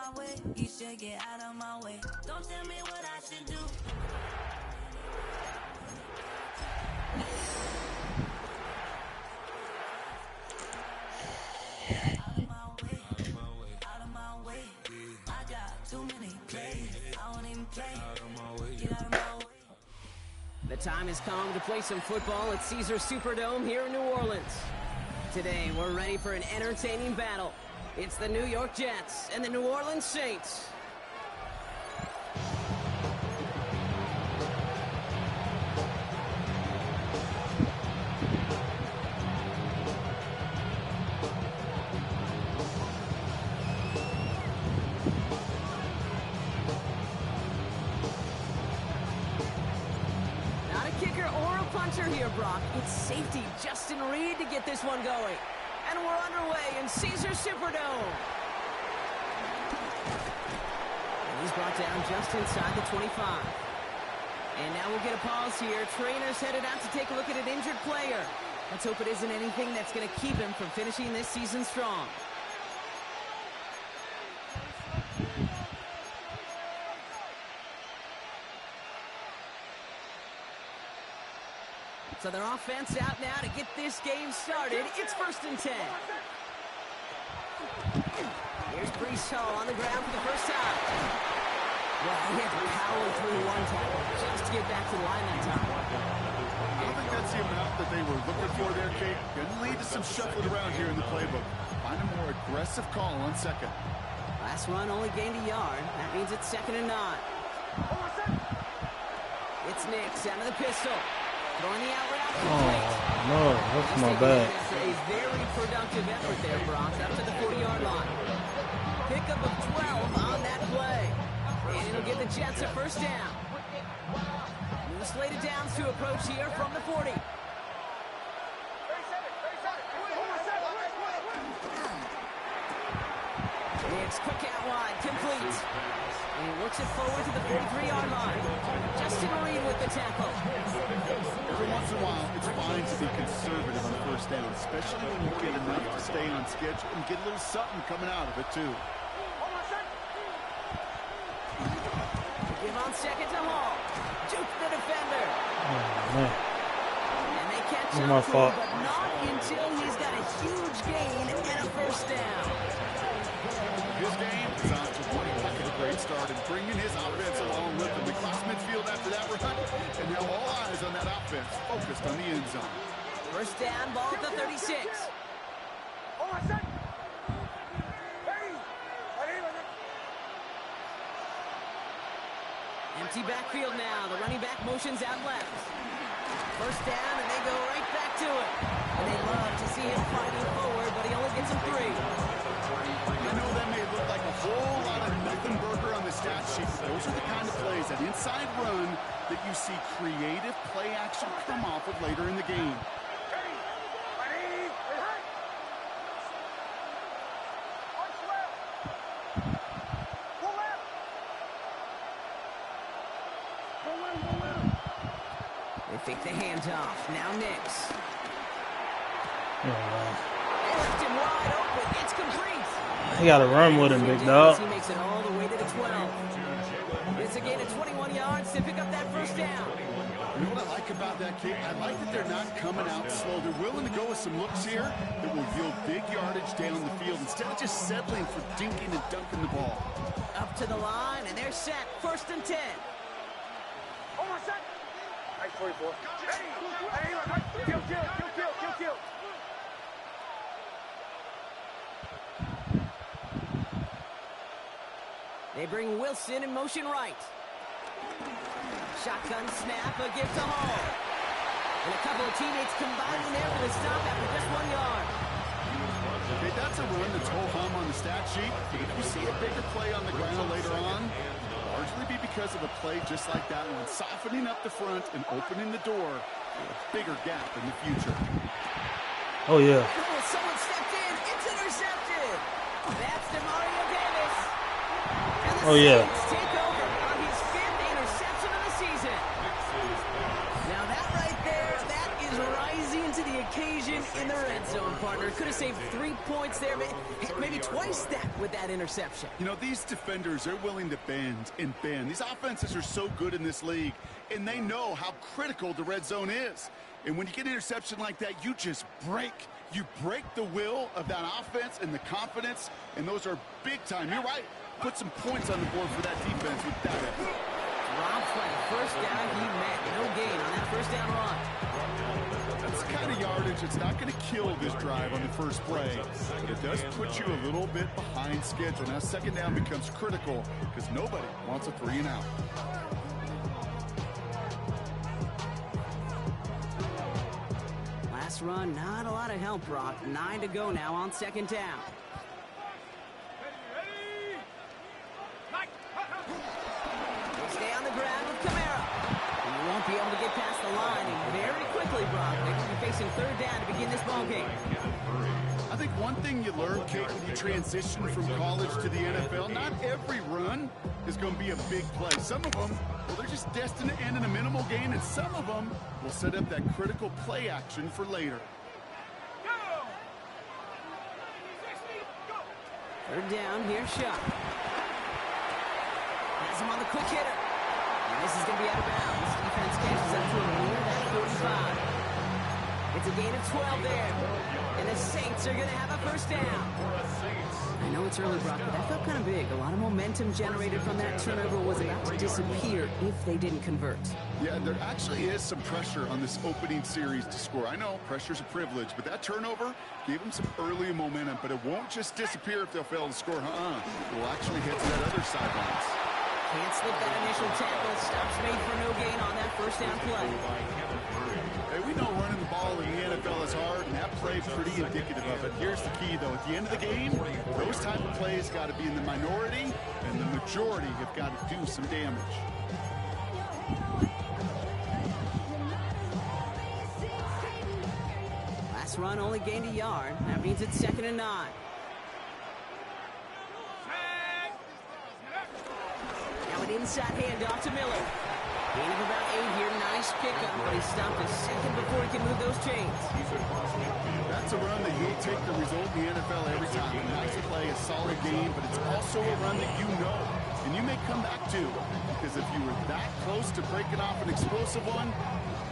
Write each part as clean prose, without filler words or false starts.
my way. You should get out of my way. Don't tell me what I should do. Out of my way, out of my way. I got too many plays. I won't even play. Get out of my way. The time has come to play some football at Caesars Superdome here in New Orleans. Today, we're ready for an entertaining battle. It's the New York Jets and the New Orleans Saints. Here, Brock. It's safety Justin Reed to get this one going. And we're underway in Caesars Superdome. And he's brought down just inside the 25. And now we'll get a pause here. Trainer's headed out to take a look at an injured player. Let's hope it isn't anything that's going to keep him from finishing this season strong. So their offense out now to get this game started. It's 1st and 10. Here's Brees Hall on the ground for the first time. Well, he had to power through one tackle just to get back to the line that time. I don't think that's the amount that they were looking for there, Kate. Going to lead to some shuffling around here in the playbook. Find a more aggressive call on second. Last run only gained a yard. That means it's 2nd and 9. It's Nix out of the pistol. Throwing the out route. Oh, no, that's my bad. A very productive effort there, Brock, up to the 40-yard line. Pickup of 12 on that play. And it'll give the Jets a first down. New slated downs to approach here from the 40. Nix quick out wide, complete. And he works it forward to the 43-yard line. Justin Reed with the tackle. Every once in a while, it's fine to be conservative on first down, especially when you get enough to stay on schedule and get a little something coming out of it, too. Give on second to Hall. Juke the defender. Oh, man. And they catch up my fault. but not until he's got a huge gain and a first down. His game is on to what a great start and bringing his offense along with him. Across midfield after that run, and now all eyes on that offense focused on the end zone. First down, ball at the 36. Empty backfield now. The running back motions out left. First down, and they go right back to it. And they love to see him fighting forward, but he only gets him 3. I know that may look like a whole lot of nothing burger on the stat sheet, but those are the kind of plays, that inside run, that you see creative play action come off of later in the game. They fake the handoff. Now Nix. Left him wide open. It's complete. You got to run with him, big dog. He makes it all the way to the 12. It's a gain of 21 yards to pick up that first down. You know what I like about that kick? I like that they're not coming out slow. They're willing to go with some looks here that will yield big yardage down the field instead of just settling for dinking and dunking the ball. Up to the line, and they're set. 1st and 10. They bring Wilson in motion right. Shotgun snap, a gift to Hall. And a couple of teammates combining there for the stop after just 1 yard. Okay, that's a run that's ho-hum on the stat sheet. But if you see a bigger play on the ground later on, it'll largely be because of a play just like that one, softening up the front and opening the door for a bigger gap in the future. Oh, yeah. Oh, someone stepped in. It's intercepted. That's DeMario Davis. And the Saints take over on his 5th interception of the season. Now that right there, that is rising to the occasion in the red zone, partner. Could have saved 3 points there, maybe twice that with that interception. You know, these defenders, they're willing to bend and bend. These offenses are so good in this league, and they know how critical the red zone is. And when you get an interception like that, you just break. You break the will of that offense and the confidence, and those are big time. You're right. Put some points on the board for that defense with that effort. Rob play. First down, he met. No gain on that first down run. That's the kind of yardage that's not going to kill this drive on the first play, but it does put you a little bit behind schedule. Now second down becomes critical because nobody wants a 3 and out. Last run, not a lot of help, Brock. 9 to go now on second down. They stay on the ground with Kamara. He won't be able to get past the line, and very quickly, Brock, they will be facing third down to begin this ball game. I think one thing you learn, Kate, when you transition from college to the NFL, not every run is going to be a big play. Some of them, well, they're just destined to end in a minimal gain, and some of them will set up that critical play action for later. Third down, here's Shot. Has him on the quick hitter. And this is going to be out of bounds. Defense catches up to him near that 45. It's a gain of 12 there. And the Saints are going to have a first down. I know it's early, Brock, but that felt kind of big. A lot of momentum generated from that turnover was about to disappear if they didn't convert. Yeah, there actually is some pressure on this opening series to score. I know pressure's a privilege, but that turnover gave them some early momentum, but it won't just disappear if they'll fail to score. It will actually hit to that other sidelines. Can't slip that initial tackle. Stops made for no gain on that first down play. Hey, we know running the ball in the NFL is hard, and that play is pretty indicative of it. Here's the key, though. At the end of the game, those type of plays got to be in the minority, and the majority have got to do some damage. Last run only gained a yard. That means it's 2nd and 9. Now an inside handoff to Miller. Gain of about 8 here. Nice pickup, but he stopped a second before he can move those chains. That's a run that you'll take the result in the NFL every time. A nice play, a solid game, but it's also a run that you know, and you may come back to, because if you were that close to breaking off an explosive one,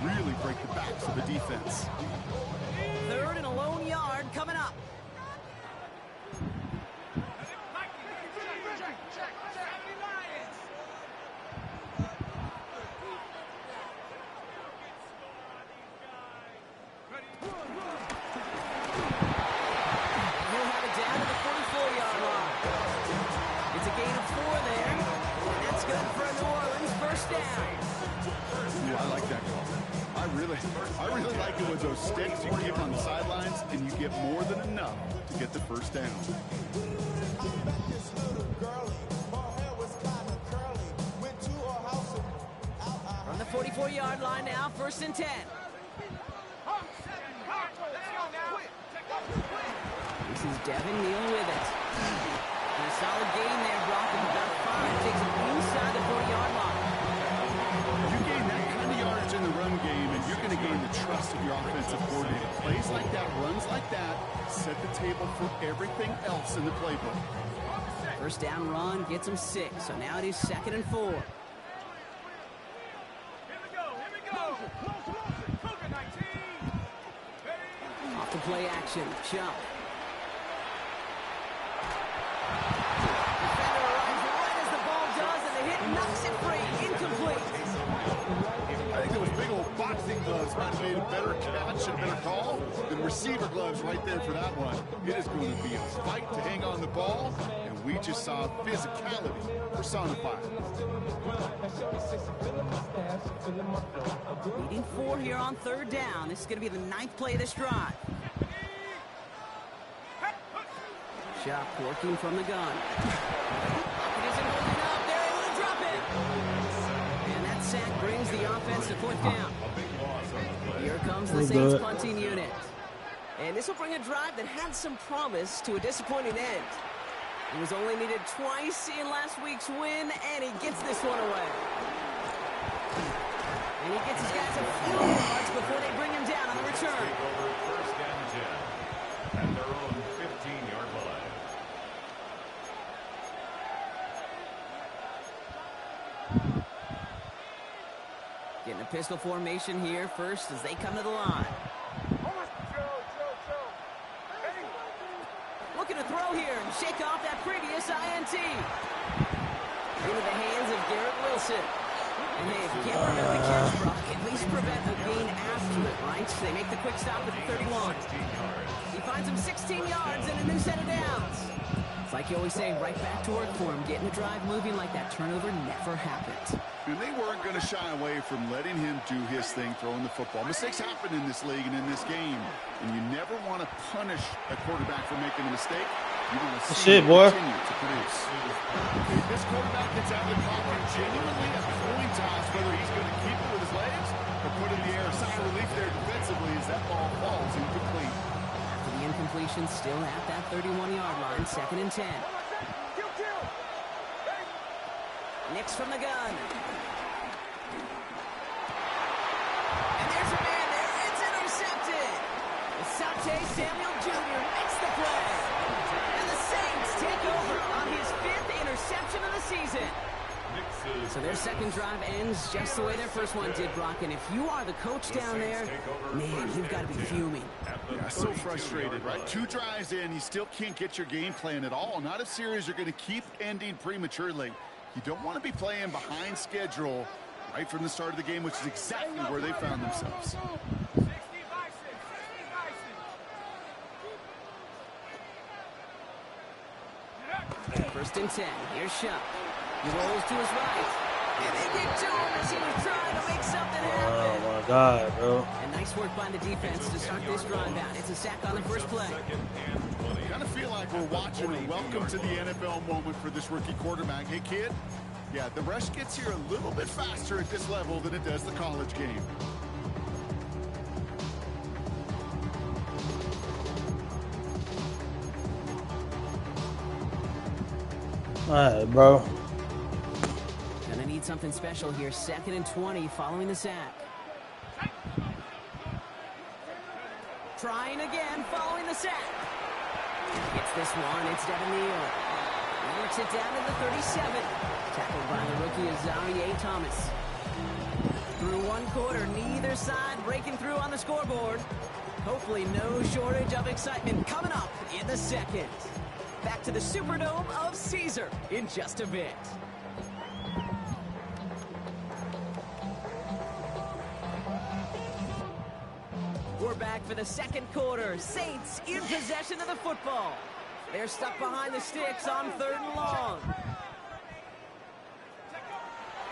really break the backs of the defense. 3rd and a lone yard coming up. I really like it with those sticks you keep on the sidelines, and you get more than enough to get the first down. From the 44-yard line now, 1st and 10. This is Devin Neal with it. And a solid gain there, Brock, of about 5. Takes him inside the 40-yard line. You gain that kind of yardage in the run game, and you're going to gain the trust of your offensive coordinator. Plays like that, runs like that, set the table for everything else in the playbook. First down run gets him 6, so now it is 2nd and 4. Off the play action, Chuck. Defender arrives right as the ball does, and the hit knocks it free, incomplete. I think those big old boxing gloves might have made a better catch and better call than receiver gloves right there for that one. It is going to be a fight to hang on the ball, and we just saw physicality personified. Leading 4 here on 3rd down. This is going to be the 9th play of this drive. Shot working from the gun. It isn't holding up. They're able to drop it. And that sack brings the offense to 4th down. Here comes the Saints punting unit. And this will bring a drive that had some promise to a disappointing end. He was only needed twice in last week's win, and he gets this one away. And he gets his guys a few yards before they bring him down on the return. First and 10 at their own 15. Getting a pistol formation here first as they come to the line. Looking to throw here and shake off that previous INT. Into the hands of Garrett Wilson. And hey, if you can't prevent the catch, Brock, at least prevent the gain after it, right? So they make the quick stop at the 31. He finds him 16 yards and a new set of downs. It's like you always say, right back to work for him. Getting the drive moving like that turnover never happened. And they weren't going to shy away from letting him do his thing, throwing the football. Mistakes happen in this league and in this game. And you never want to punish a quarterback for making a mistake. You want to see him continue to produce. This quarterback gets out of the pocket genuinely a coin toss, whether he's going to keep it with his legs or put it in the air. Sign of relief there defensively as that ball falls incomplete. After the incompletion, still at that 31-yard line, 2nd and 10. Nix from the gun. And there's a man there. It's intercepted. Asante Samuel Jr. makes the play. And the Saints take over on his 5th interception of the season. So their second drive ends just the way their first one did, Brock. And if you are the coach down there, man, you've got to be fuming. Yeah, so frustrated, right? 2 drives in, you still can't get your game plan at all. Not a series you're going to keep ending prematurely. You don't want to be playing behind schedule right from the start of the game, which is exactly where they found themselves. First and 10. Here's Shuck. He rolls to his right. And they get to him as he was trying to make something happen. Oh, my God, bro. And nice work by the defense to start this drive out. It's a sack on the first play. Kind of feel like we're watching a welcome to the NFL moment for this rookie quarterback. Hey, kid, yeah, the rush gets here a little bit faster at this level than it does the college game. All right, bro. And they need something special here. 2nd and 20 following the sack. Trying again following the sack. Gets this one. It's Devin Neal. He works it down to the 37. Tackled by the rookie Azarie Thomas. Through one quarter, neither side breaking through on the scoreboard. Hopefully no shortage of excitement coming up in the second. Back to the Superdome of Caesar in just a bit. We're back for the second quarter. Saints in possession of the football. They're stuck behind the sticks on 3rd and long.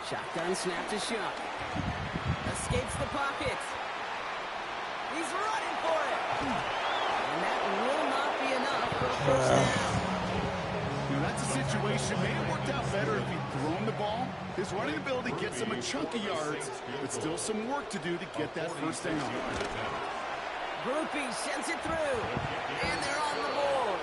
Shotgun snap to Shuck. Escapes the pocket. He's running for it. And that will not be enough for a first down. You know, that's a situation. May have worked out better if he'd thrown the ball. His running ability gets him a chunk of yards, but still some work to do to get that first down. Groupie sends it through. And they're on the board.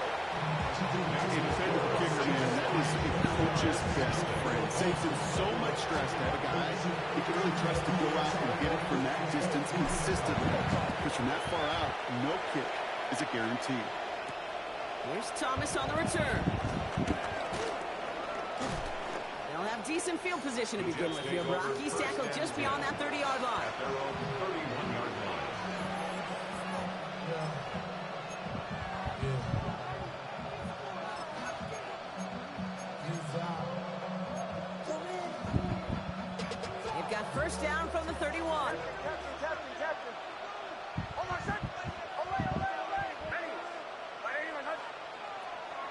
Independent kicker, man, that is a coach's best friend. Saves him so much stress to have a guy he can really trust to go out and get it from that distance consistently. Because from that far out, no kick is a guarantee. Here's Thomas on the return. They'll have decent field position to begin with here, Brock. He's tackled just beyond that 30-yard line. They've got first down from the 31.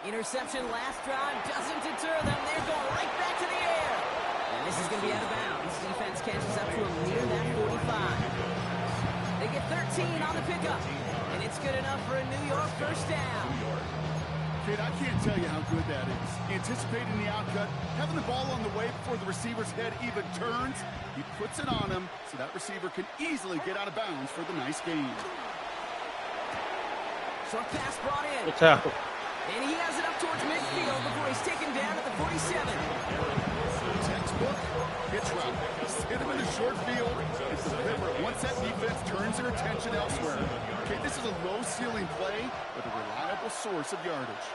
Interception last drive doesn't deter them. They're going right back to the air. And this is going to be out of bounds. Defense catches up to him near that 45. They get 13 on the pickup. And it's good enough for a New York first down. Kid, I can't tell you how good that is. Anticipating the outcut, having the ball on the way before the receiver's head even turns. He puts it on him so that receiver can easily get out of bounds for the nice gain. Short pass brought in. Good tackle. And he has it up towards midfield before he's taken down at the 47. Textbook pitch route. Hit him in the short field. It's deliberate. Once that defense turns their attention elsewhere. Okay, this is a low-ceiling play, but a reliable source of yardage.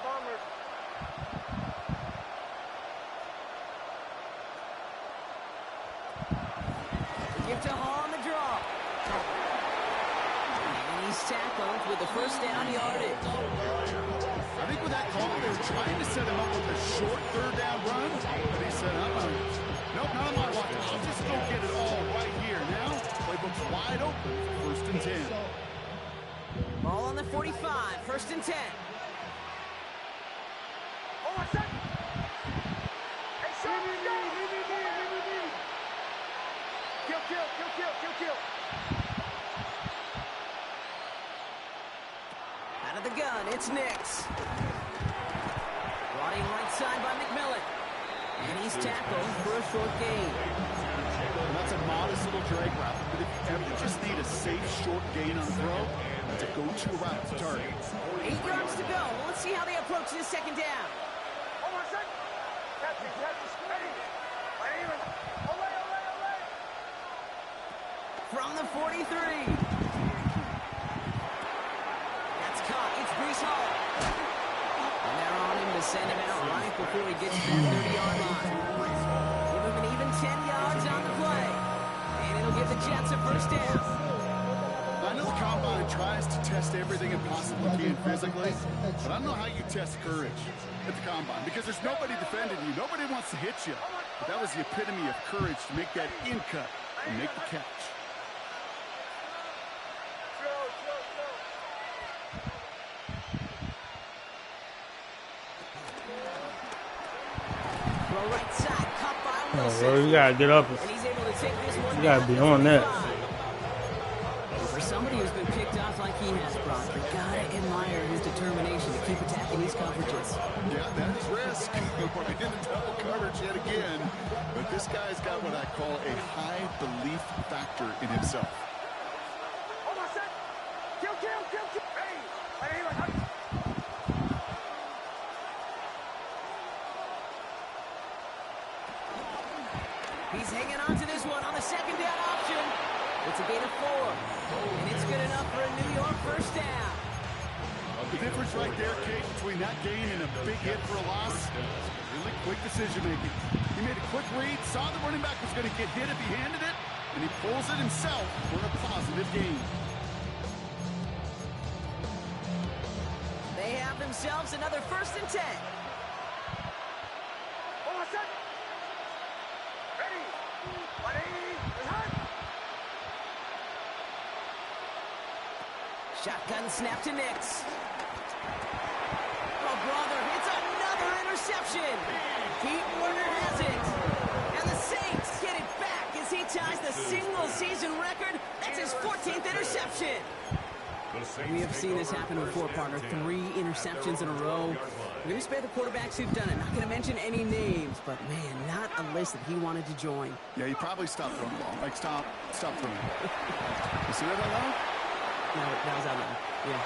Bombers. he's tackled with the first down yardage. I think with that call, they were trying to set him up with a short third down run, but he said, nope, not on my watch. I'll just go get it all right here. Now, playbook's wide open for 1st and 10. Ball on the 45, 1st and 10. Oh, what's that? Hey, show me, go! Kill. Out of the gun, it's Nix. Brought in right side by McMillan. And he's tackled for a short gain. And that's a modest little drag route. But if you ever just need a safe short gain on throw, that's a go-to route to target. 8 yards to go. Let's see how they approach this 2nd down. Oh, what's that? Catch it, ready. Olay. From the 43. That's caught. It's Brees Hall. And they're on him to send him out right before he gets to the 30-yard line. Give him an even 10 yards on the play. And it'll give the Jets a 1st down. I know the combine tries to test everything it possibly can physically, but I don't know how you test courage at the combine because there's nobody defending you. Nobody wants to hit you. But that was the epitome of courage to make that in cut and make the catch. Throw right side, cut by Oh, Wilson. bro, you gotta get up. And he's able to take this one. You gotta be on that. For somebody who's been picked off like he has, Brock, you gotta admire his determination to keep attacking these coverages. Yeah, that is risk. We're in double coverage yet again. But this guy's got what I call a high belief factor in himself. Oh, what's that? Kill. Hey, He's hanging on to this one on the 2nd down option. It's a gain of 4. And it's good enough for a New York 1st down. The difference right there, Kate, between that gain and a big hit for a loss, really quick decision-making. He made a quick read, saw the running back was going to get hit if he handed it, and he pulls it himself for a positive gain. They have themselves another 1st and 10. oh, what's that? Ready. Shotgun snap to Nix. Oh, brother, it's another interception. Pete Warner has it. And the Saints get it back as he ties the single-season record. That's his 14th interception. We have seen this happen before, partner. 3 interceptions in a row. We're going to spare the quarterbacks who've done it. Not going to mention any names, but, man, not a list that he wanted to join. Yeah, he probably stopped throwing the ball. Like, stop throwing. You see that out loud? No, that was out loud. Yeah.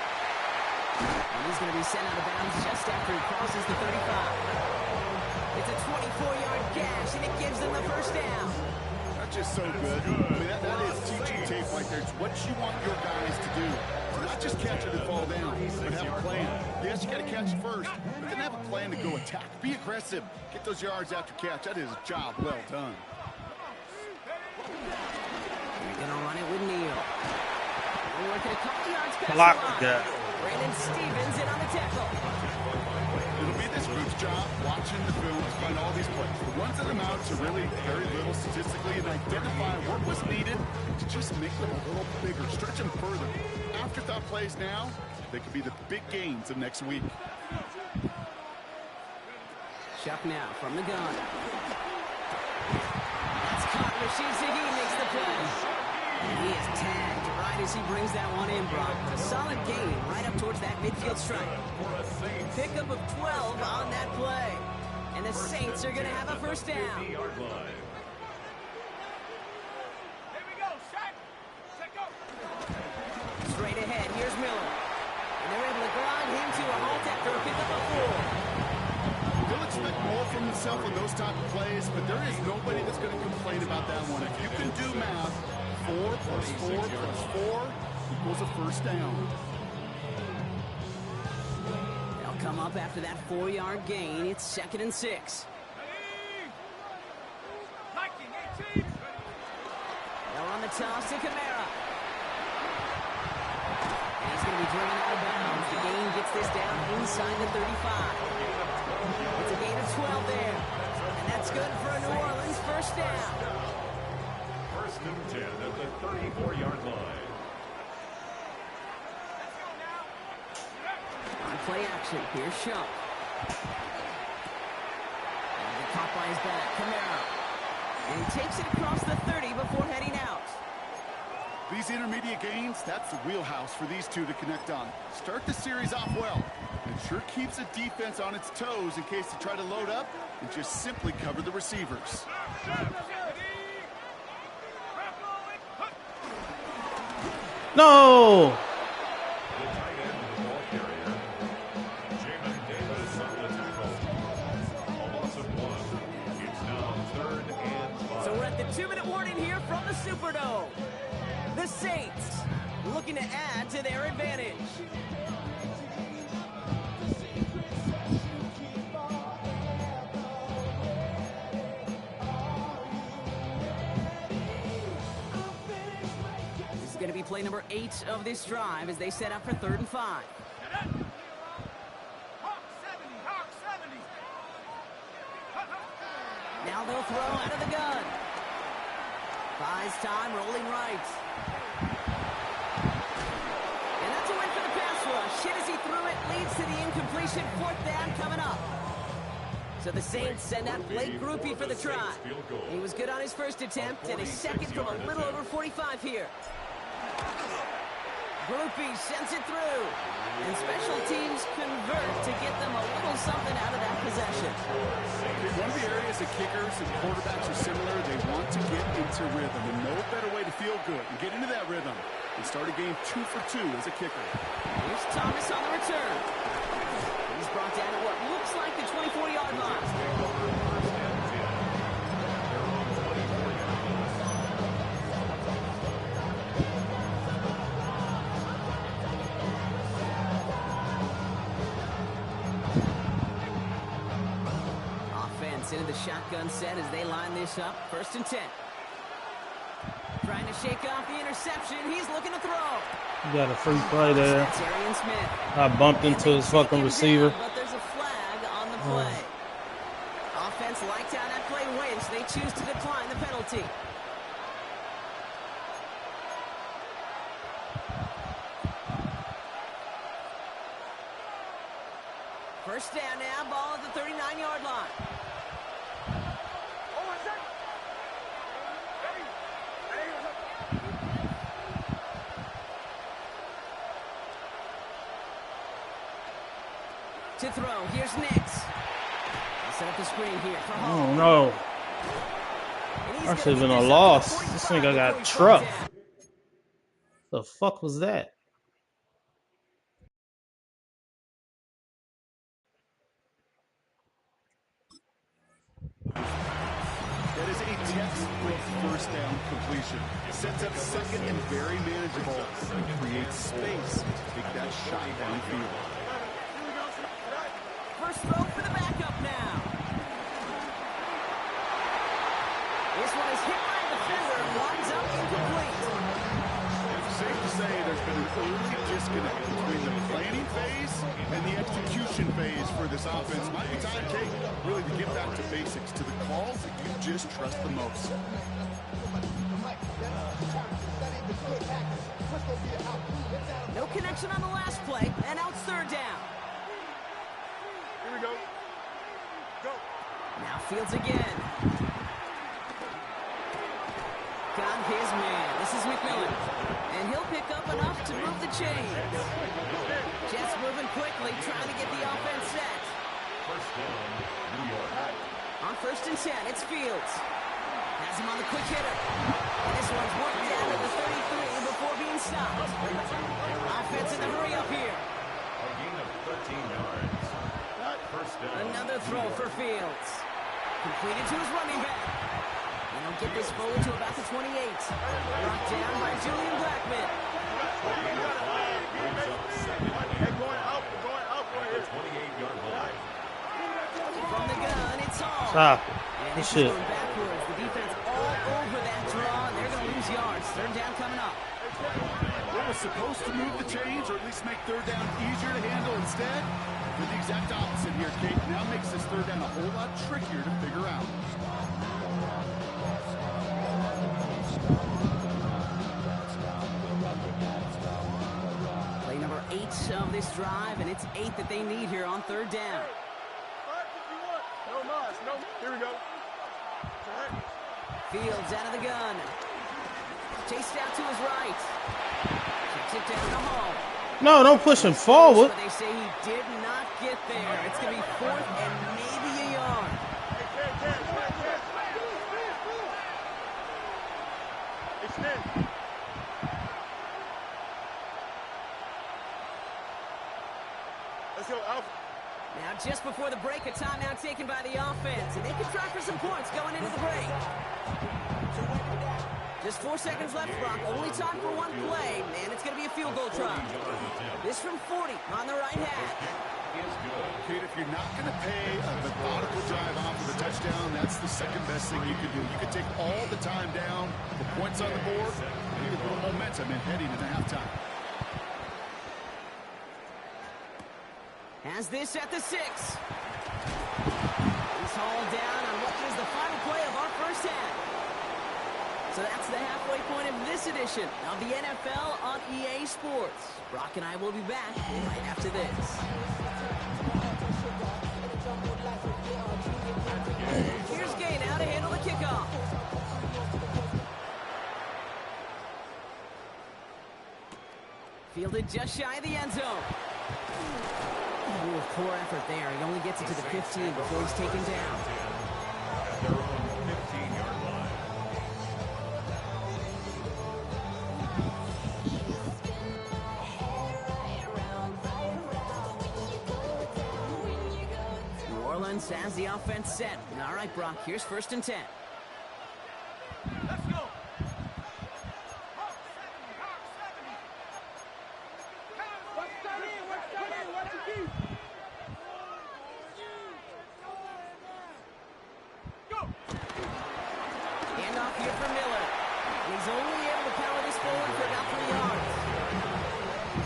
And he's going to be sent out of bounds just after he crosses the 35. It's a 24-yard gash, and it gives them the 1st down. That's just so good. I mean, that is teaching tape right there. It's what you want your guys to do. Not just catch it and fall down, but have a plan. Yes, you got to catch it first, but then have a plan to go attack. Be aggressive. Get those yards after catch. That is a job well done. They're going to run it with Neal. They're working a couple yards past Block the line. that. Brandon Stevens in on the tackle. It'll be this group's job watching the film to find all these plays. The ones that amount to really very little statistically and identify what was needed to just make them a little bigger, stretch them further. Afterthought plays now, they could be the big gains of next week. Shuck now from the gun. That's caught. Rashid Ziggy makes the play. And he is tagged right as he brings that one in, Brock. A solid gain right up towards that midfield stripe. Pickup of 12 on that play. And the Saints are going to have a 1st down. Here we go, shot. Check go. Straight ahead, here's Miller. And they're able to grind him to a halt after a pickup of 4. They'll expect more from himself on those type of plays, but there is nobody that's going to complain about that one. If you can do math, 4 plus 4 plus 4 equals a 1st down. They'll come up after that 4-yard gain. It's 2nd and 6. They'll run the toss to Kamara. gets this down inside the 35. It's a gain of 12 there. And that's good for a New Orleans first down. First and 10 at the 34-yard line. On play action, here's Shump. And the caught by his back, Kamara. And he takes it across the 30 before heading out. These intermediate gains, that's the wheelhouse for these two to connect on. Start the series off well. It sure keeps the defense on its toes in case they try to load up and just simply cover the receivers. No! So we're at the 2-minute warning here from the Superdome. The Saints looking to add to their advantage. This is going to be play number 8 of this drive as they set up for 3rd and 5. Now they'll throw out of the gun. Buys time, rolling right. And that's a win for the pass rush. Hit as he threw it, leads to the incompletion. 4th down coming up. So the Saints send out Blake Grupe for the try. He was good on his first attempt, and his second from a little over 45 here. Grupe sends it through. And special teams convert to get them a little something out of that possession. One of the areas that kickers and quarterbacks are similar, they want to get into rhythm. And no better way to feel good and get into that rhythm and start a game 2 for 2 as a kicker. Here's Thomas on the return. He's brought down at what looks like the 24-yard line. Into the shotgun set as they line this up. 1st and 10. Trying to shake off the interception. He's looking to throw. You got a free play there. That's Arian Smith. I bumped into his fucking receiver. Down, but there's a flag on the play. Offense liked how that play went, so they choose to decline the penalty. First down now, ball at the 39-yard line. To throw, here's Nix. Set up the screen here for Hall. Oh no. That should have been a loss. This nigga got trucked. The fuck was that? That is a textbook first down completion. Sets up second and very manageable. And creates space to take that shot downfield. First throw for the backup now. This one is hit by a defender and winds up incomplete. It's safe to say there's been an early disconnect between the planning phase and the execution phase for this offense. Might be time, Kate, really to get back to basics, to the calls that you just trust the most. No connection on the last play, and now it's 3rd down. Here we go. Go. Now Fields again. Got his man. This is McMillan. And he'll pick up enough to move the chains. Jets moving quickly, trying to get the offense set. First down, New York. On 1st and 10, it's Fields. Has him on the quick hitter. And this one's worked down to the 33 before being stopped. Offense in the hurry up here. A gain of 13 yards. First down. Another throw for Fields. Completed to his running back. And he'll get this forward to about the 28. Brought down by Julian Blackman. Hey, going up right here. 28-yard line. From the gun, it's Hall. Stop it. And This this shit. is going backwards. The defense all over that draw, and they're going to lose yards. 3rd down coming up. What was supposed supposed to move the chains, or at least make third down easier to handle instead. But the exact opposite here, Kate. Now makes this third down a whole lot trickier to figure out. Play number 8 of this drive, and it's 8 that they need here on third down. No, here we go. Fields out of the gun. Chased out to his right. Kicks it down the hall. No, don't push him forward. They say he did not get there. It's going to be 4th and maybe a yard. Extend. Let's go, Alpha. Now, just before the break, a timeout taken by the offense, and they can try for some points going into the break. Just 4 seconds left, Brock. Only time for one play, and it's going to be a field goal try. This from 40 on the right half. Kate, if you're not going to pay a methodical drive off of a touchdown, that's the second best thing you can do. You can take all the time down, the points on the board, and get a little momentum in heading into halftime. Has this at the 6. He's hauled down on what is the final play of our first half. So that's the halfway point of this edition of the NFL on EA Sports. Brock and I will be back right after this. Here's Gay now to handle the kickoff. Fielded just shy of the end zone. Ooh, poor effort there. He only gets it to the 15 before he's taken down. At their own 15-yard line. New Orleans has the offense set. All right, Brock, here's 1st and 10. Let's go. Handoff here for Miller. And he's only able to power this forward for about 3 yards.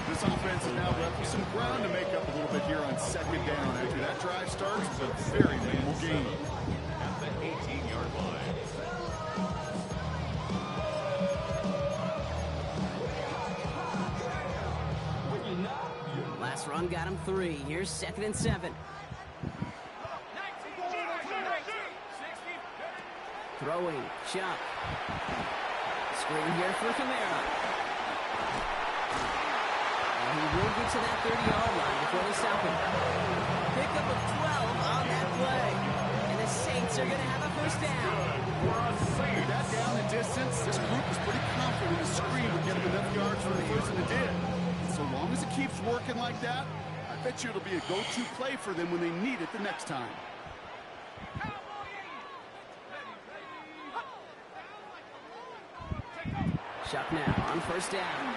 This offense has now left with some ground to make up a little bit here on second down. After that drive starts, it's a very minimal gain. At the 18-yard line. Last run got him 3. Here's 2nd and 7. Throwing, Chuck. Screen here for Kamara. And he will get to that 30-yard line before they stop him. Pickup of 12 on that play. And the Saints are going to have a first down. With that down the distance, this group is pretty confident the screen would get him enough yards for the first, and it did. And so long as it keeps working like that, I bet you it'll be a go-to play for them when they need it the next time. Chuck now on first down.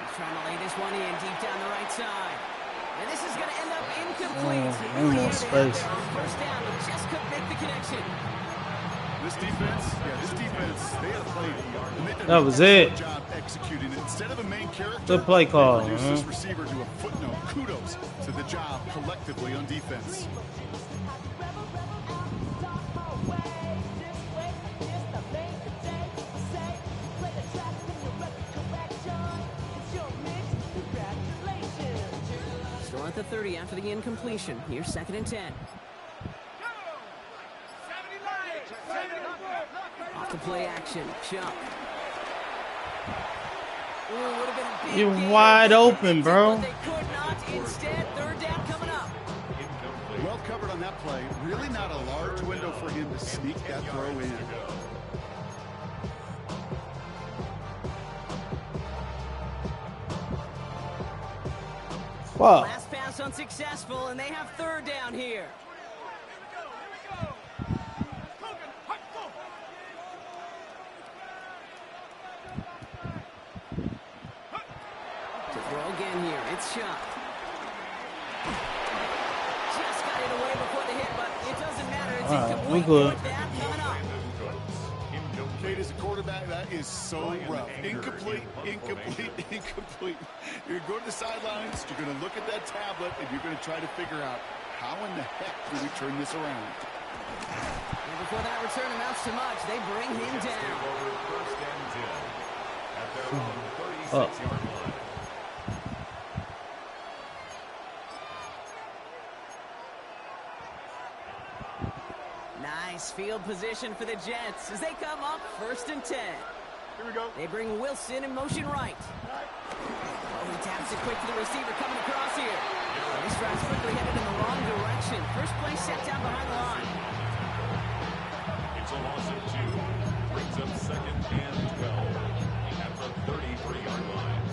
He's trying to lay this one in deep down the right side. And this is going to end up incomplete. Ain't no space. On first down, but just couldn't make the connection. This defense, they had a play. And they did That was it. a good job executing it. Instead of a main character, Good play call, they reduced man. this receiver to a footnote. Kudos to the job collectively on defense. Still at the 30 after the incompletion. Here's 2nd and 10. Off the play action. Chuck. Ooh, would have been a big You're gain. wide open, bro. But they could not. Instead, 3rd down coming up. Well covered on that play. Really not a large window for him to sneak that throw in. Fuck. Last pass unsuccessful, and they have 3rd down here. To throw again here, it's Chuck. Just got it away before the hit, but it doesn't matter. It's All right, incomplete. we good. With that coming up. Kate, as a quarterback, that is so rough. Incomplete, incomplete, incomplete. You're going to go to the sidelines, you're going to look at that tablet, and you're going to try to figure out how in the heck do we turn this around. And before that return amounts to much, they bring him down. First and 10 at their own 36-yard line. Nice field position for the Jets as they come up 1st and 10. Here we go. They bring Wilson in motion right. Oh, he taps it quick to the receiver coming across here. He strides quickly headed in the wrong direction. First play set down behind the line. It's a loss of 2. Brings up 2nd and 12 at the 33-yard line.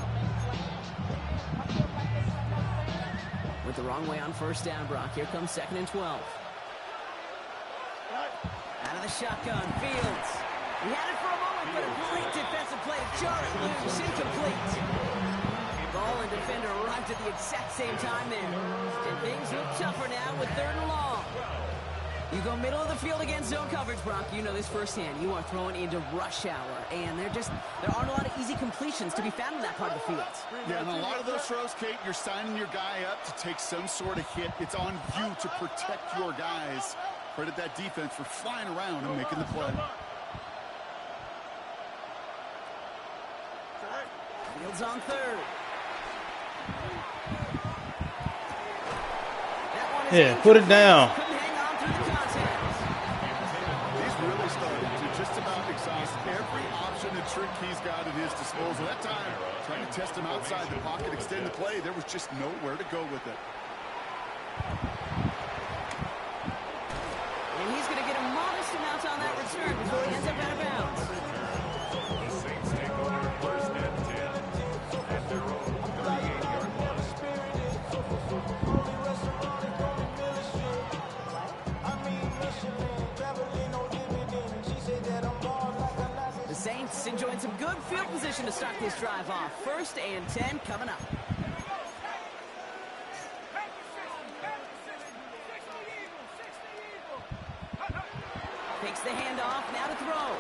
Went the wrong way on 1st down, Brock. Here comes 2nd and 12. Out of the shotgun, Fields. He had it for a moment, but a great defensive play to jar it loose, incomplete. Ball and defender arrived at the exact same time there. And things look tougher now with 3rd and long. You go middle of the field against zone coverage, Brock. You know this firsthand. You are throwing into rush hour, and there aren't a lot of easy completions to be found in that part of the field. Yeah, and a lot of those throws, Kate, you're signing your guy up to take some sort of hit. It's on you to protect your guys. Credit that defense for flying around and making the play. Fields on 3rd. Yeah, put it down. Couldn't hang on through the contest. He's really started to just about exhaust every option and trick he's got at his disposal. That time, trying to test him outside the pocket, extend the play, there was just nowhere to go with it. And he's going to get a modest amount on that return before he ends up out of bounds. The Saints take over 1st and 10 at their own 38-yard line. The Saints enjoying some good field position to start this drive off. 1st and 10 coming up. Takes the handoff, now to throw.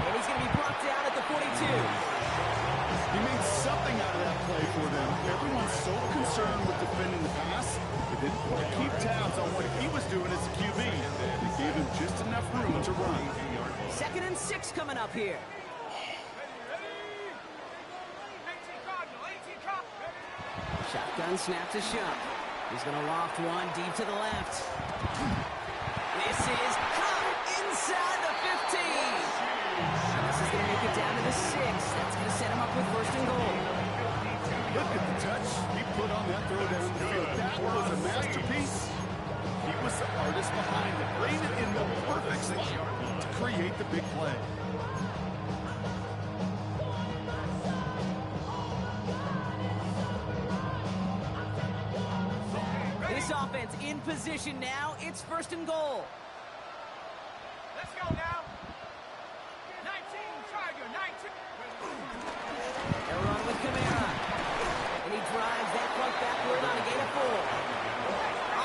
And he's going to be brought down at the 42. He made something out of that play for them. Everyone's so concerned with defending the pass, they didn't quite keep tabs on what he was doing as a QB. They gave him just enough room to run. 2nd and 6 coming up here. Shotgun snap to Shump. He's going to loft one deep to the left. This is caught inside the 15. And this is going to make it down to the 6. That's going to set him up with 1st and goal. Look at the touch he put on that throw down the field. That was a masterpiece. He was the artist behind it. Laid it in the perfect spot to create the big play. This offense in position now. It's 1st and goal. Let's go now. 19, Tiger, 19. They'll run with Kamara. And he drives that front backward on a gain of 4.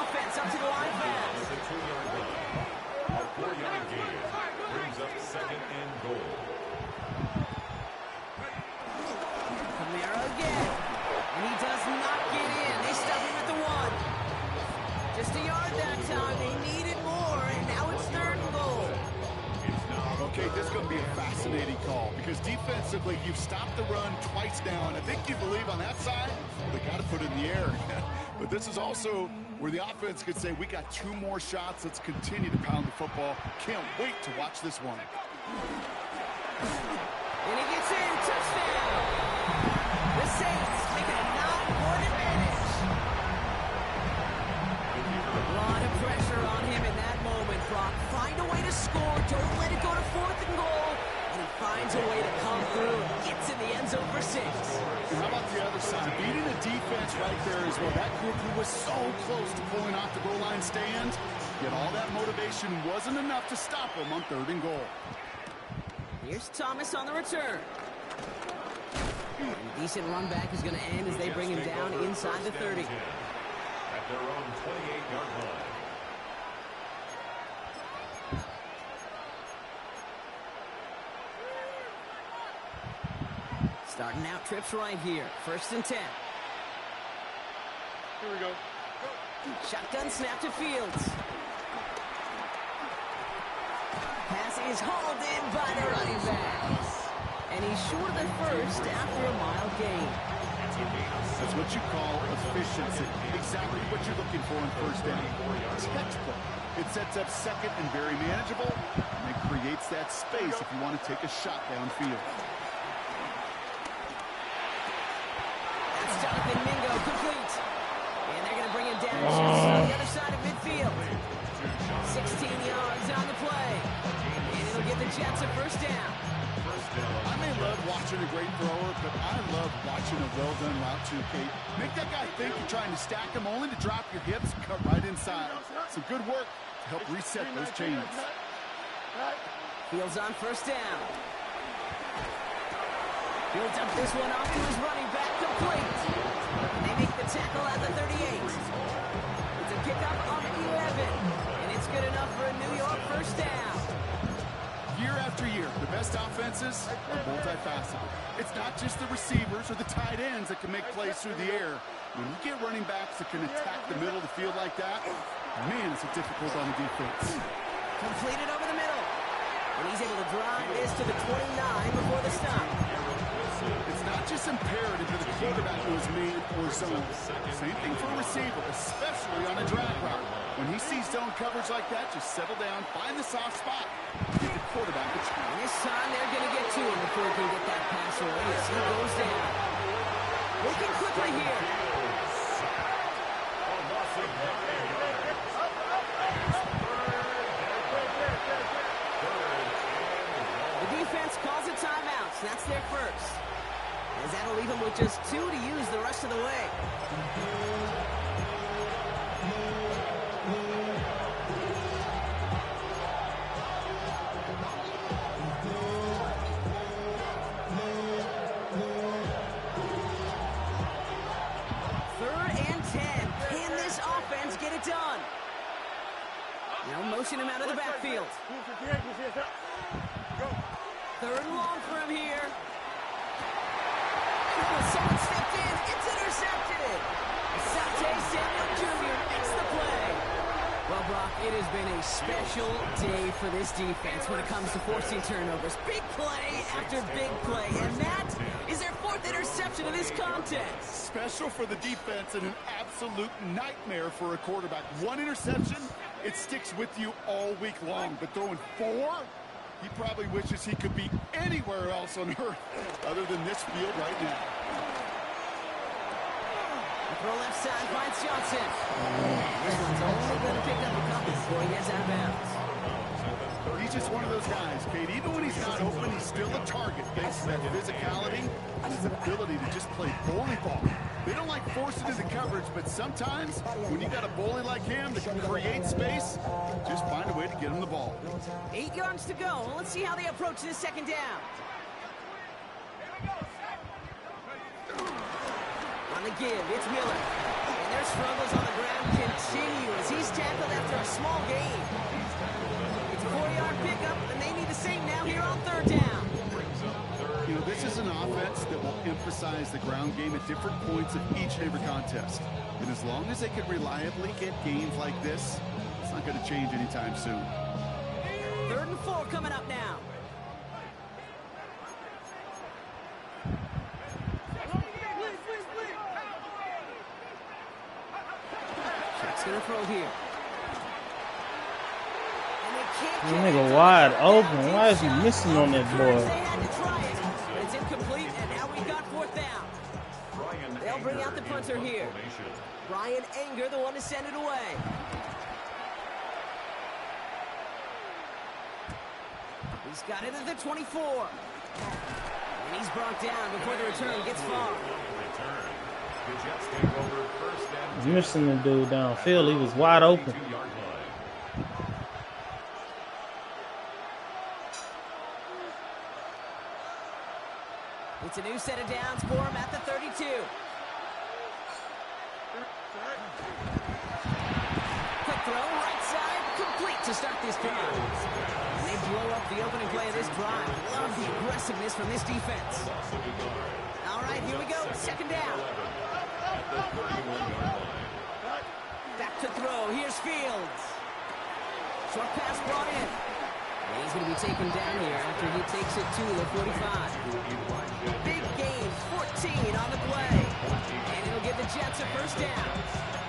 Offense up to the line fast. The 2-yard line. A 4-yard gain brings up 2nd and goal. Kamara again. And he does not get in. They stop him at the 1. Just a yard that time. They needed more, and now it's 3rd and goal. Okay, this is going to be a fascinating call because defensively, you've stopped the run twice now, and I think you believe on that side, they got to put it in the air. But this is also where the offense could say, we got 2 more shots. Let's continue to pound the football. Can't wait to watch this one. And he gets in. Touchdown. The Saints make it a 9-point advantage. A lot of pressure on him in that moment, Brock. Find a way to score. Don't let it go to 4th and goal. And he finds a way to come through. Gets in the end zone for 6. And how about the other side? Beating the defense right there as well. That group who was so close to pulling off the goal line stand, yet all that motivation wasn't enough to stop them on 3rd and goal. Here's Thomas on the return. And a decent run back is going to end as they bring him down inside the 30. At their own 28-yard line. Starting out trips right here. 1st and 10. Here we go. Shotgun snap to Fields. Pass is hauled in by the running back. And he's short of the first after a mile gain. That's what you call efficiency. Exactly what you're looking for in 1st down. Textbook. It sets up 2nd and very manageable, and it creates that space if you want to take a shot downfield. That's Jonathan Mingo, complete. And they're going to bring him down just on the other side of midfield. 16 yards on the play. And it'll get the Jets a 1st down. I may love watching a great thrower, but I love watching a well-done route too, Kate. Make that guy think you're trying to stack him only to drop your hips and cut right inside. Some good work to help reset those chains. Fields on 1st down. Builds up this one off to his running back, complete. And they make the tackle at the 38. It's a kickoff on 11. And it's good enough for a New York 1st down. Year after year, the best offenses are multifaceted. It's not just the receivers or the tight ends that can make plays through the air. When you get running backs that can attack the middle of the field like that, man, it's difficult on the defense. Completed over the middle. And he's able to drive this to the 29 before the stop. It's not just imperative that the quarterback knows man or zone. Same thing for a receiver, especially on a drag route. When he sees zone coverage like that, just settle down, find the soft spot, give the quarterback a chance. And this time they're going to get to him before he can get that pass away as he goes down. Working quickly here. The defense calls a timeout, so that's their 1st. As that'll leave him with just 2 to use the rest of the way. Done. Now motion him out of the backfield. 3rd and long for him here. Oh, someone stepped in. It's intercepted. Asante Samuel Jr. makes the play. Well, Brock, it has been a special day for this defense when it comes to forcing turnovers. Big play after big play, and that is their 4th interception of this contest. Special for the defense and an absolute nightmare for a quarterback. 1 interception, it sticks with you all week long. But throwing 4, he probably wishes he could be anywhere else on earth other than this field right now. The throw left side finds Johnson. This one's only going to pick up a couple before he gets out of bounds. He's just one of those guys, Kate. Even when he's not open, he's still a target thanks to that physicality and his ability to just play bully ball. They don't like forcing into coverage, but sometimes when you got a bully like him that can create space, just find a way to get him the ball. 8 yards to go. Let's see how they approach this 2nd down. On the give, it's Miller. And their struggles on the ground continue as he's tackled after a small gain. It's a 4-yard pickup, and they need the same now here on 3rd down. You know, this is an offense that will emphasize the ground game at different points of each and every contest. And as long as they can reliably get gains like this, it's not going to change anytime soon. 3rd and 4 coming up now. Check's going to throw here. This nigga wide open. Why is he missing on that boy? They had to try it, but it's incomplete, and now we've got 4th down. They'll bring out the punter here. Brian Anger, the one to send it away. He's got it at the 24. And he's brought down before the return gets far. He's missing the dude downfield. He was wide open. It's a new set of downs for him at the 32. Quick throw, right side, complete to start this drive. And they blow up the opening play of this drive. Love the aggressiveness from this defense. Second down. At the 31-yard line. Back to throw. Here's Fields. Short pass brought in. And he's going to be taken down here after he takes it to the 45. Big gain, 14 on the play. And it'll give the Jets a first down.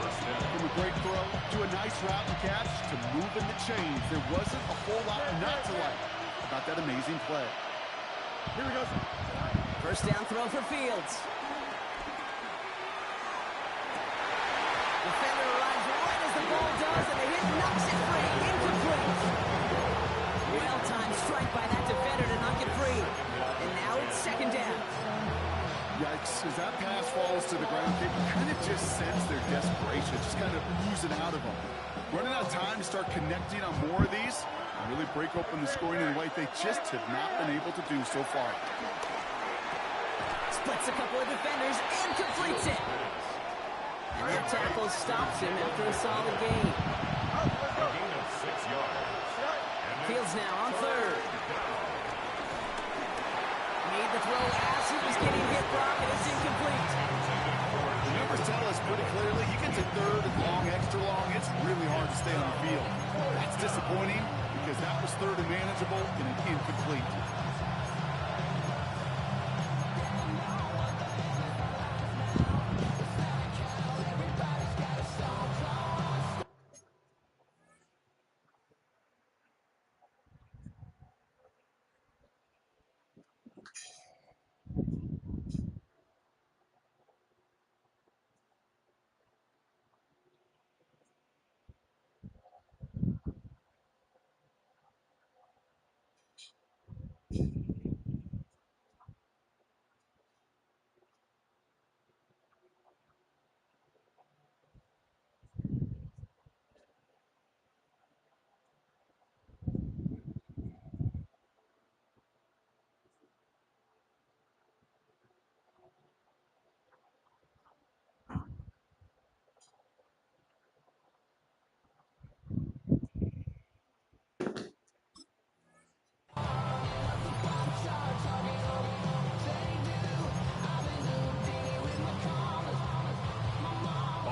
From a great throw to a nice route and catch to moving the chains. There wasn't a whole lot not to like about that amazing play. Here we go. First down throw for Fields. Defender arrives right as the ball does, and the hit knocks it free. Incomplete. Well-timed strike by that defender to knock it free. And now it's second down. Yikes, as that pass falls to the ground, you kind of just sense their desperation, just kind of oozing out of them. Running out of time to start connecting on more of these and really break open the scoring in a way they just have not been able to do so far. Splits a couple of defenders and completes it. And their tackle stops him after a solid gain. A gain of 6 yards. Fields now on third. Made the throw as he was getting hit, Brock, and it's incomplete. The numbers tell us pretty clearly you get to third and long, extra long, it's really hard to stay on the field. That's disappointing because that was third and manageable and an incomplete.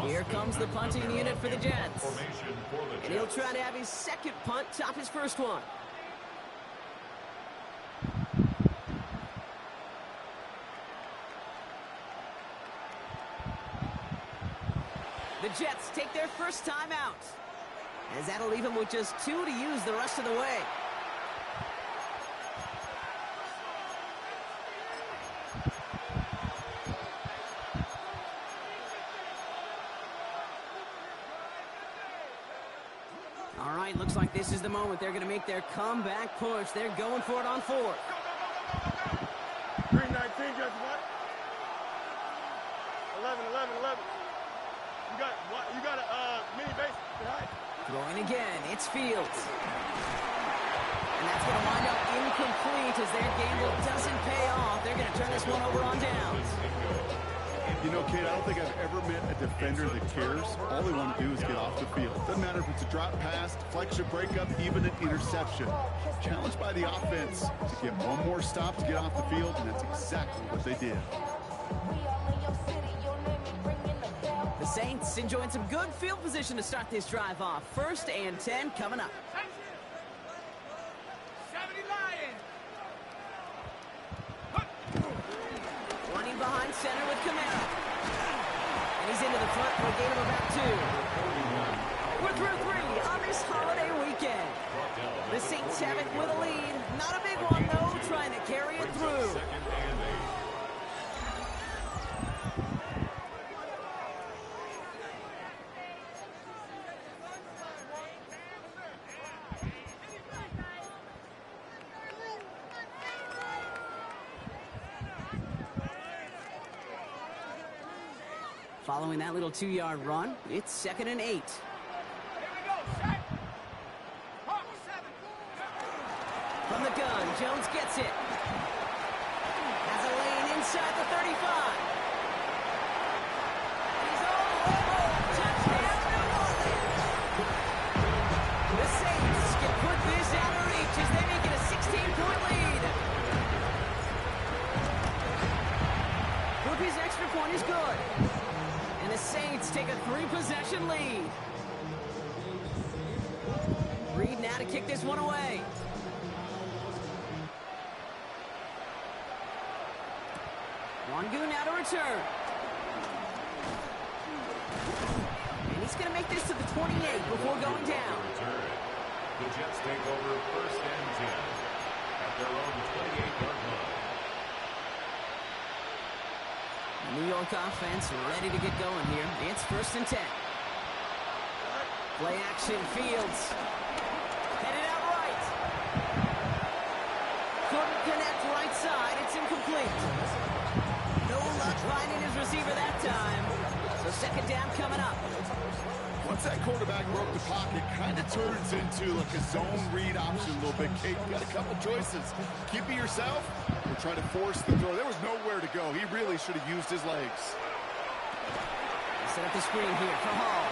Here comes the punting unit for the Jets. Formation for the And he'll Jets. try to have his second punt top his first one. The Jets take their first time out, as that'll leave him with just 2 to use the rest of the way. All right, looks like this is the moment they're going to make their comeback push. They're going for it on fourth. Green 19, just what? 11. You got a mini base behind. Throwing again, it's Fields. And that's going to wind up incomplete as their gamble doesn't pay off. They're going to turn this one over on downs. You know, Kate, I don't think I've ever met a defender that cares. All they want to do is get off the field. Doesn't matter if it's a drop pass, deflection, breakup, even an interception. Challenged by the offense to get one more stop to get off the field, and that's exactly what they did. The Saints enjoying some good field position to start this drive off. 1st and 10 coming up. 70 Lions. Running behind center with Camara. And he's into the front for a gain of about 2. We're through 3 on this holiday weekend. The Saints have it with a lead. Not a big one, though, trying to carry it through. Second and 8. Following that little 2-yard run, it's 2nd and 8. Here we go, set. Hawk 7. From the gun, Jones gets it. Has a lane inside the 35. He's all the way home. Touchdown, New Orleans. The Saints can put this out of reach as they make it a 16-point lead. if his extra point is good. And the Saints take a 3-possession lead. Reed now to kick this one away. Wangu now to return. And he's going to make this to the 28 before going down. The Jets take over 1st and 10 at their own 28-yard line. New York offense ready to get going here. It's 1st and 10. Play action, Fields. Headed out right. Couldn't connect right side. It's incomplete. No luck finding his receiver that time. So 2nd down coming up. Once that quarterback broke the pocket, kind of turns into like a zone read option a little bit. Kate, you got a couple choices. Keep it yourself or try to force the throw. There was nowhere to go. He really should have used his legs. Set up the screen here for Hall.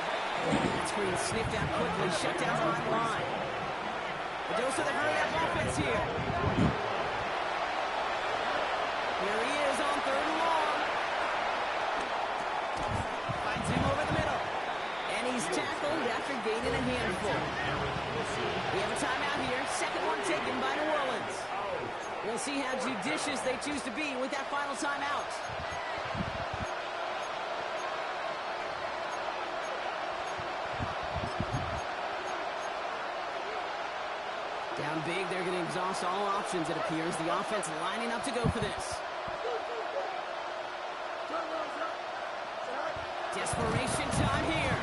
That screen sniffed out quickly, shut down behind the line. The dose of the hurry-up offense here. Here he is on 3rd and long. Finds him over the middle. And he's tackled after gaining a handful. We have a timeout here. 2nd one taken by New Orleans. We'll see how judicious they choose to be with that final timeout. Down big, they're going to exhaust all options, it appears. The offense lining up to go for this. Desperation time here.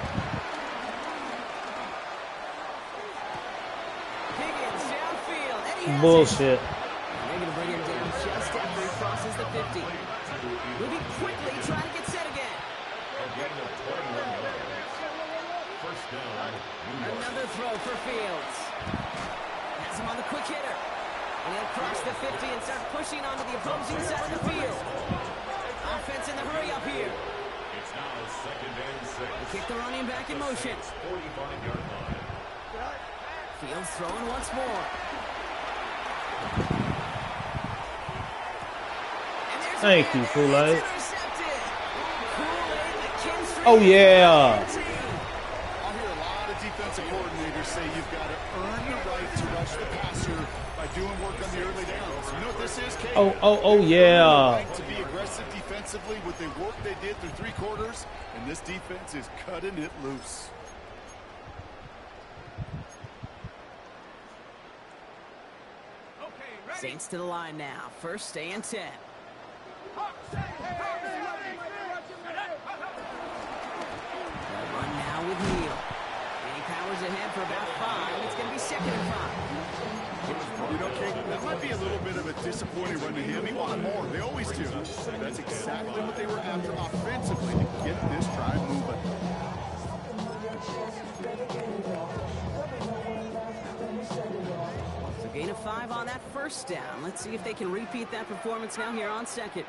Higgins downfield. And he has Bullshit. it. They're going to bring him down just after he crosses the 50. Moving quickly, trying to get set again. A gain of 21 yards. 1st down. Another throw for Fields. Has him on the quick hitter. And he'll cross the 50 and start pushing onto the opposing side of the field. Offense in the hurry up here. It's now 2nd and 6. They kick the running back in motion. 45-yard line. Fields throwing once more. And there's Thank you, Kool-Aid. intercepted. Kool-Aid, the Kinstry. Oh, yeah. I'll hear a lot of defensive coordinators say you've got to earn the right to rush the passer by doing work on the early downs. You know what this is, Kate? Oh, yeah. Right to be aggressive defensively with the work they did through 3 quarters, and this defense is cutting it loose. Saints to the line now. 1st and 10. They'll run now with Neal. And he powers ahead for about 5. It's going to be 2nd and 5. You know, Kate, that might be a little bit of a disappointing run to him. He wanted more. They always do. That's exactly what they were after offensively to get this drive moving. So gain of 5 on that 1st down. Let's see if they can repeat that performance now here on 2nd.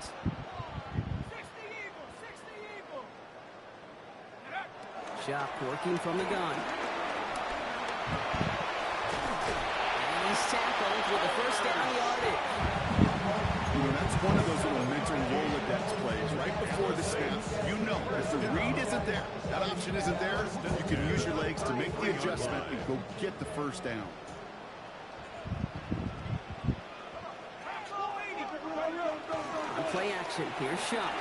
Shop working from the gun. And he's tackled with the 1st down yardage. You know, that's one of those little mental Rolodex plays right before the snap. You know, if the read isn't there, that option isn't there, you can use your legs to make the adjustment and go get the 1st down. On play action, here's Shop.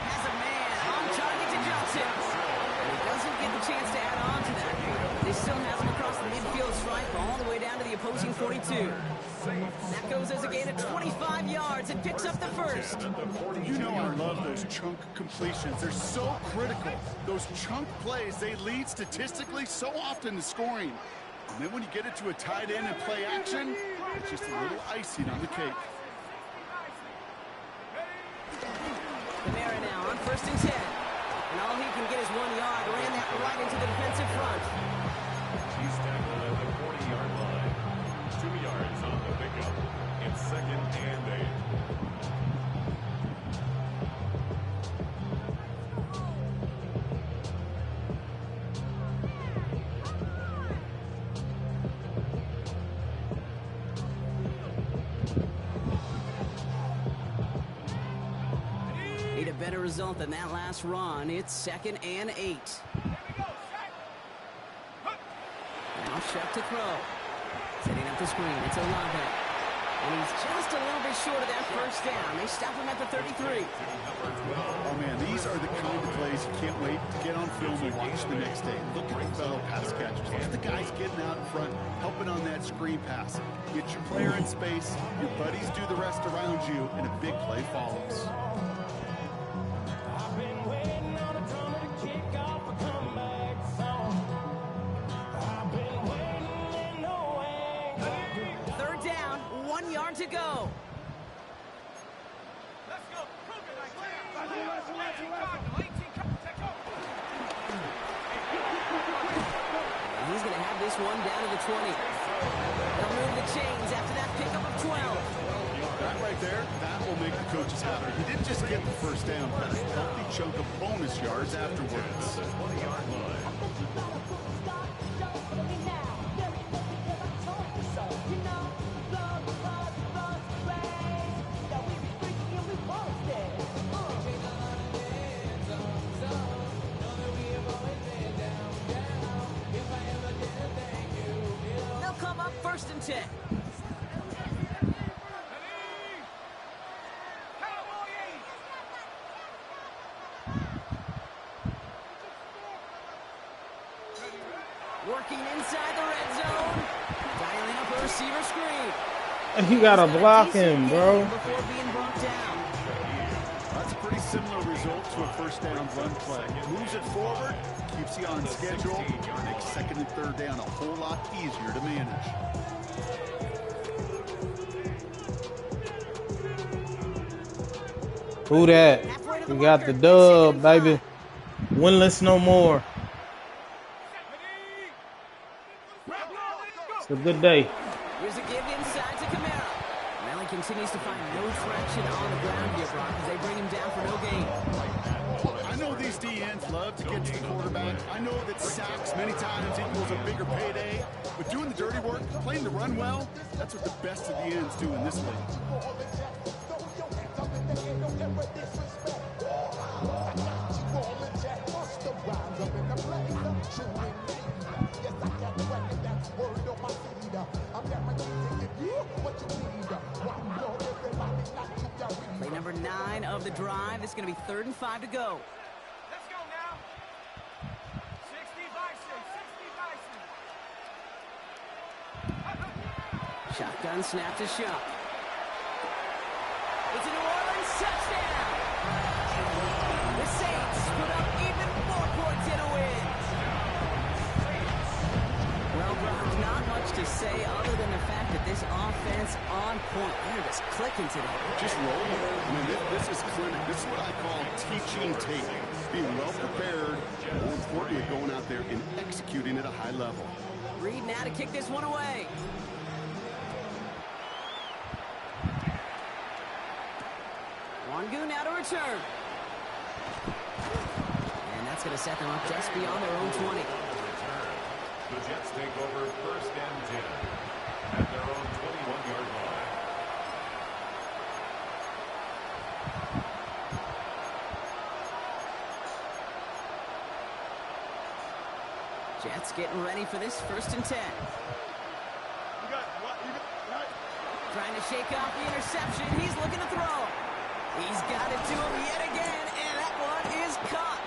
Has a man on target to Johnson. And he doesn't get the chance to add on to that. They still has him across the midfield stripe all the way down to the opposing 42. That goes as a gain of 25 yards and picks up the 1st. You know I love those chunk completions. They're so critical. Those chunk plays, they lead statistically so often to scoring. And then when you get it to a tight end and play action, it's just a little icing on the cake. Kamara now on 1st and 10. And all he can get is 1 yard. Ran that right into the defensive front. He's tackled at the 40-yard line. 2 yards on the pickup. It's 2nd and 8. need a better result than that last run. It's 2nd and 8. Now Shep to throw. Setting up the screen. It's Olave. And he's just a little bit short of that first down. They stop him at the 33. Oh, man, these are the kind of plays you can't wait to get on film and watch the next day. Look at the fellow pass catchers. Look at the guys getting out in front, helping on that screen pass. Get your player in space, your buddies do the rest around you, and a big play follows. Third down, 1 yard to go. He's going to have this one down to the 20. They'll move the chains after that pickup of 12. That right there, that will make the coaches happy. He didn't just get the first down, but a healthy chunk of bonus yards afterwards. They'll come up 1st and 10. Working inside the red zone. Dialing up a receiver screen. You gotta block him, bro. Before being brought down. That's a pretty similar result to a first down run play. Moves it forward, keeps you on schedule, makes 2nd and 3rd down a whole lot easier to manage. Who that? We got the dub, baby. Winless no more. It's a good day. Here's a give inside to Kamara. Allen continues to find no traction on the ground here, Brock, as they bring him down for no gain. I know these DNs love to get to the quarterback. I know that sacks many times equals a bigger payday. But doing the dirty work, playing the run well, that's what the best of the ends do in this league. Play number 9 of the drive. It's going to be 3rd and 5 to go. Let's go now. 60 Bison. Shotgun snap to Shuck. It's a New Orleans touchdown. The Saints put up even more points in a win. Well, Brock, not much to say other than the fact that this offense on point. They're just clicking today. Just rolling. I mean, this is clinic. This is what I call teaching tape. Being well prepared, more importantly, going out there and executing at a high level. Reed now to kick this one away. Wangu now to return. And that's going to set them up just beyond their own 20. The Jets take over 1st and 10 at their own 21-yard line. Jets getting ready for this 1st and 10. Trying to shake off the interception. He's looking to throw. He's got it to him yet again, and that one is caught.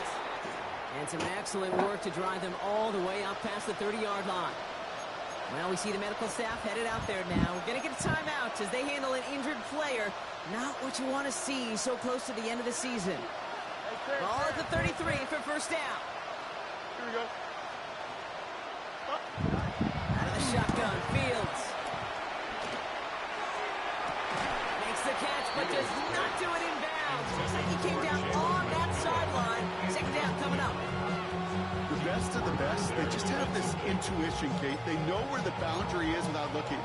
And some excellent work to drive them all the way up past the 30-yard line. Well, we see the medical staff headed out there now. We're going to get a timeout as they handle an injured player. Not what you want to see so close to the end of the season. Ball at the 33 for 1st down. Here we go. Out of the shotgun, Fields. Makes the catch, but does not do it in bounds. Looks like he came down on that sideline. 2nd down coming up. The best of the best, they just have this intuition, Kate. They know where the boundary is without looking.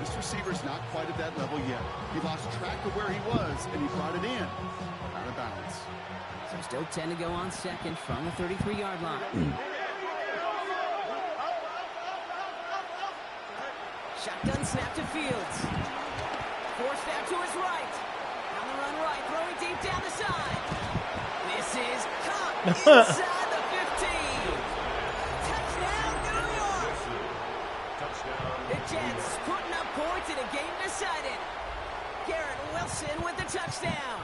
This receiver's not quite at that level yet. He lost track of where he was, and he brought it in. Out of bounds. So still 10 to go on 2nd from the 33-yard line. Shotgun snap to Fields. Forced out to his right. On the run right, throwing deep down the side. Inside the 15. Touchdown, New York. The Jets putting up points in a game decided. Garrett Wilson with the touchdown.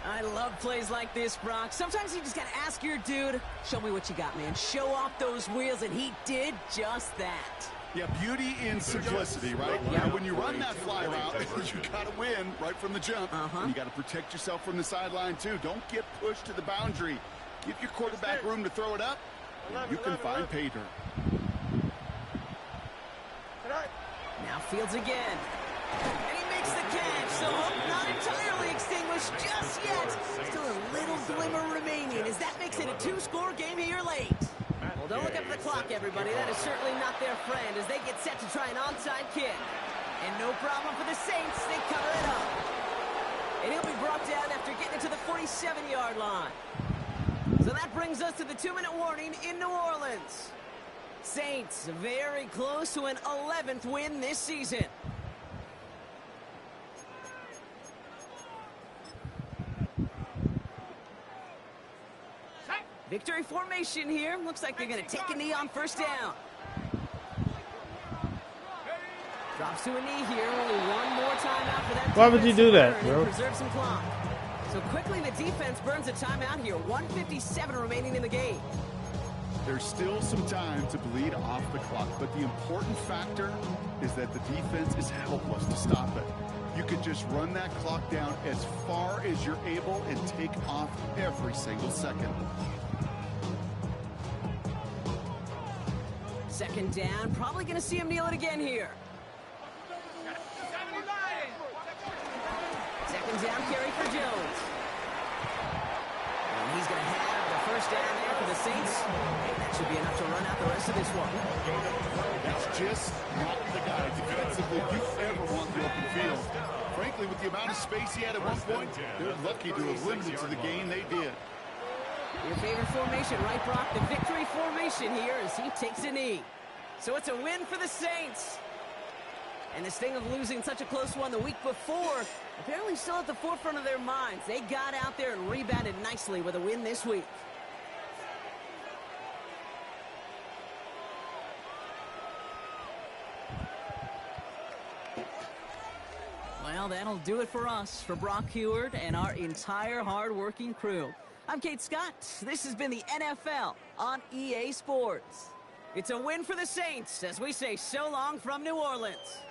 I love plays like this, Brock. Sometimes you just got to ask your dude, show me what you got, man. Show off those wheels, and he did just that. Yeah, beauty in simplicity, right? Yeah. When you run that fly route, you got to win right from the jump. And you got to protect yourself from the sideline, too. Don't get pushed to the boundary. Give your quarterback room to throw it up, and you can find pay dirt. Now Fields again. And he makes the catch, so hope not entirely extinguished just yet. Still a little glimmer remaining as that makes it a 2-score game here late. Well, don't look up at the clock, everybody. That is certainly not their friend as they get set to try an onside kick. And no problem for the Saints. They cover it up. And he'll be brought down after getting it to the 47-yard line. So that brings us to the 2-minute warning in New Orleans. Saints very close to an 11th win this season. Victory formation here. Looks like they're going to take a knee on first down. Drops to a knee here. Only one more timeout for that. Why would you do that, bro? Preserve some clock. So quickly the defense burns a timeout here. 1:57 remaining in the game. There's still some time to bleed off the clock, but the important factor is that the defense is helpless to stop it. You can just run that clock down as far as you're able and take off every single second. Second down, probably going to see him kneel it again here. Second down carry for Jones. And he's going to have the first down there for the Saints. And that should be enough to run out the rest of this one. That's just not the guy defensively you ever want the open field. Frankly, with the amount of space he had at one point, they're lucky to have limited to the gain they did. Your favorite formation, right, Brock? The victory formation here as he takes a knee. So it's a win for the Saints. And this thing of losing such a close one the week before, apparently still at the forefront of their minds. They got out there and rebounded nicely with a win this week. Well, that'll do it for us, for Brock Heward and our entire hard-working crew. I'm Kate Scott. This has been the NFL on EA Sports. It's a win for the Saints as we say so long from New Orleans.